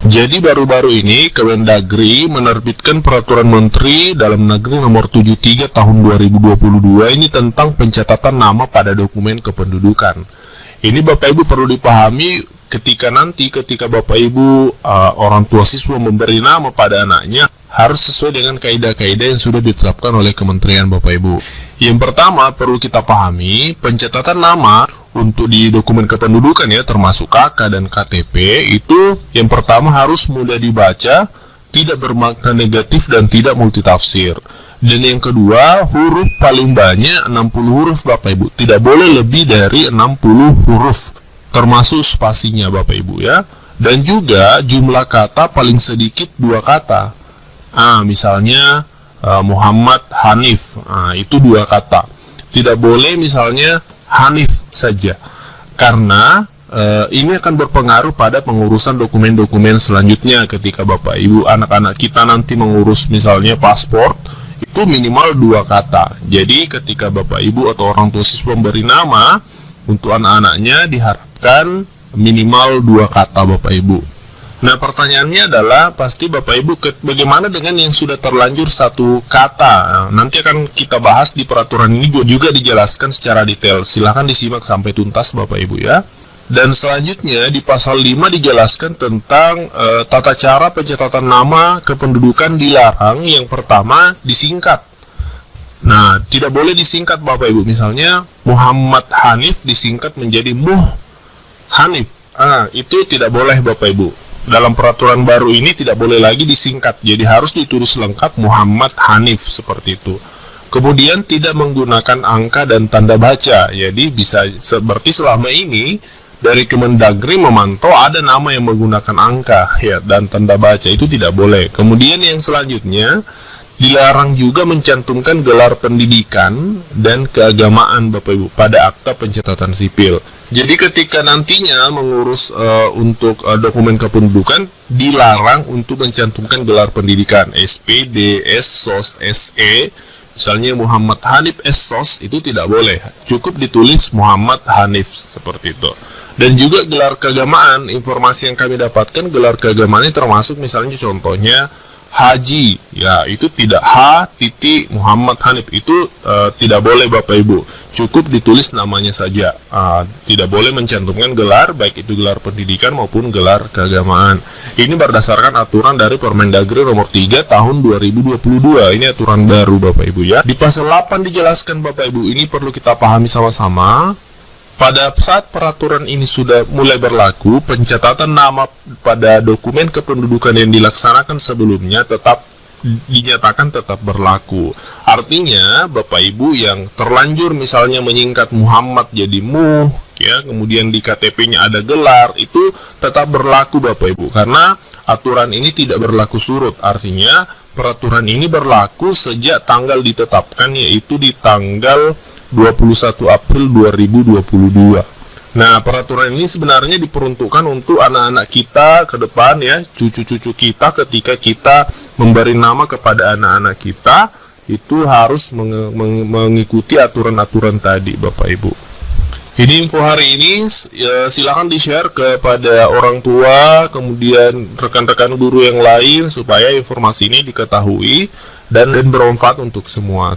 Jadi baru-baru ini Kemendagri menerbitkan Peraturan Menteri Dalam Negeri Nomor 73 Tahun 2022 ini tentang pencatatan nama pada dokumen kependudukan. Ini Bapak Ibu perlu dipahami ketika Bapak Ibu orang tua siswa memberi nama pada anaknya harus sesuai dengan kaidah-kaidah yang sudah ditetapkan oleh Kementerian Bapak Ibu. Yang pertama perlu kita pahami, pencatatan nama untuk di dokumen kependudukan ya, termasuk KK dan KTP, itu yang pertama harus mudah dibaca, tidak bermakna negatif dan tidak multitafsir. Dan yang kedua, huruf paling banyak 60 huruf Bapak Ibu, tidak boleh lebih dari 60 huruf, termasuk spasinya Bapak Ibu ya. Dan juga jumlah kata paling sedikit 2 kata. Misalnya Muhammad Hanif, itu 2 kata. Tidak boleh misalnya Hanif saja, karena ini akan berpengaruh pada pengurusan dokumen-dokumen selanjutnya ketika Bapak Ibu anak-anak kita nanti mengurus misalnya paspor, itu minimal 2 kata. Jadi ketika Bapak Ibu atau orang tua siswa memberi nama untuk anak-anaknya diharapkan minimal 2 kata Bapak Ibu. Nah pertanyaannya adalah pasti Bapak Ibu bagaimana dengan yang sudah terlanjur 1 kata. Nanti akan kita bahas di peraturan ini juga dijelaskan secara detail. Silahkan disimak sampai tuntas Bapak Ibu ya. Dan selanjutnya di pasal 5 dijelaskan tentang tata cara pencatatan nama kependudukan dilarang. Yang pertama disingkat. Nah tidak boleh disingkat Bapak Ibu. Misalnya Muhammad Hanif disingkat menjadi Muh Hanif. Itu tidak boleh Bapak Ibu. Dalam peraturan baru ini tidak boleh lagi disingkat, jadi harus ditulis lengkap Muhammad Hanif seperti itu. Kemudian tidak menggunakan angka dan tanda baca, jadi bisa seperti selama ini dari Kemendagri memantau ada nama yang menggunakan angka ya dan tanda baca, itu tidak boleh. Kemudian yang selanjutnya dilarang juga mencantumkan gelar pendidikan dan keagamaan Bapak Ibu pada akta pencatatan sipil. Jadi ketika nantinya mengurus untuk dokumen kependudukan dilarang untuk mencantumkan gelar pendidikan SPD, SSOS, SE. Misalnya Muhammad Hanif SSOS itu tidak boleh. Cukup ditulis Muhammad Hanif seperti itu. Dan juga gelar keagamaan, informasi yang kami dapatkan gelar keagamaan ini termasuk misalnya contohnya Haji, ya itu tidak Muhammad Hanif, itu tidak boleh Bapak Ibu, cukup ditulis namanya saja, tidak boleh mencantumkan gelar, baik itu gelar pendidikan maupun gelar keagamaan. Ini berdasarkan aturan dari Permendagri nomor 3 tahun 2022, ini aturan baru Bapak Ibu ya. Di pasal 8 dijelaskan Bapak Ibu, ini perlu kita pahami sama-sama. Pada saat peraturan ini sudah mulai berlaku, pencatatan nama pada dokumen kependudukan yang dilaksanakan sebelumnya tetap dinyatakan tetap berlaku. Artinya, Bapak Ibu yang terlanjur misalnya menyingkat Muhammad jadi Muh, ya, kemudian di KTP-nya ada gelar, itu tetap berlaku Bapak Ibu, karena aturan ini tidak berlaku surut. Artinya, peraturan ini berlaku sejak tanggal ditetapkan, yaitu di tanggal 21 April 2022. Nah, peraturan ini sebenarnya diperuntukkan untuk anak-anak kita ke depan ya, cucu-cucu kita ketika kita memberi nama kepada anak-anak kita, itu harus mengikuti aturan-aturan tadi Bapak Ibu. Ini info hari ini, ya, silahkan di-share kepada orang tua, kemudian rekan-rekan guru yang lain supaya informasi ini diketahui dan bermanfaat untuk semua.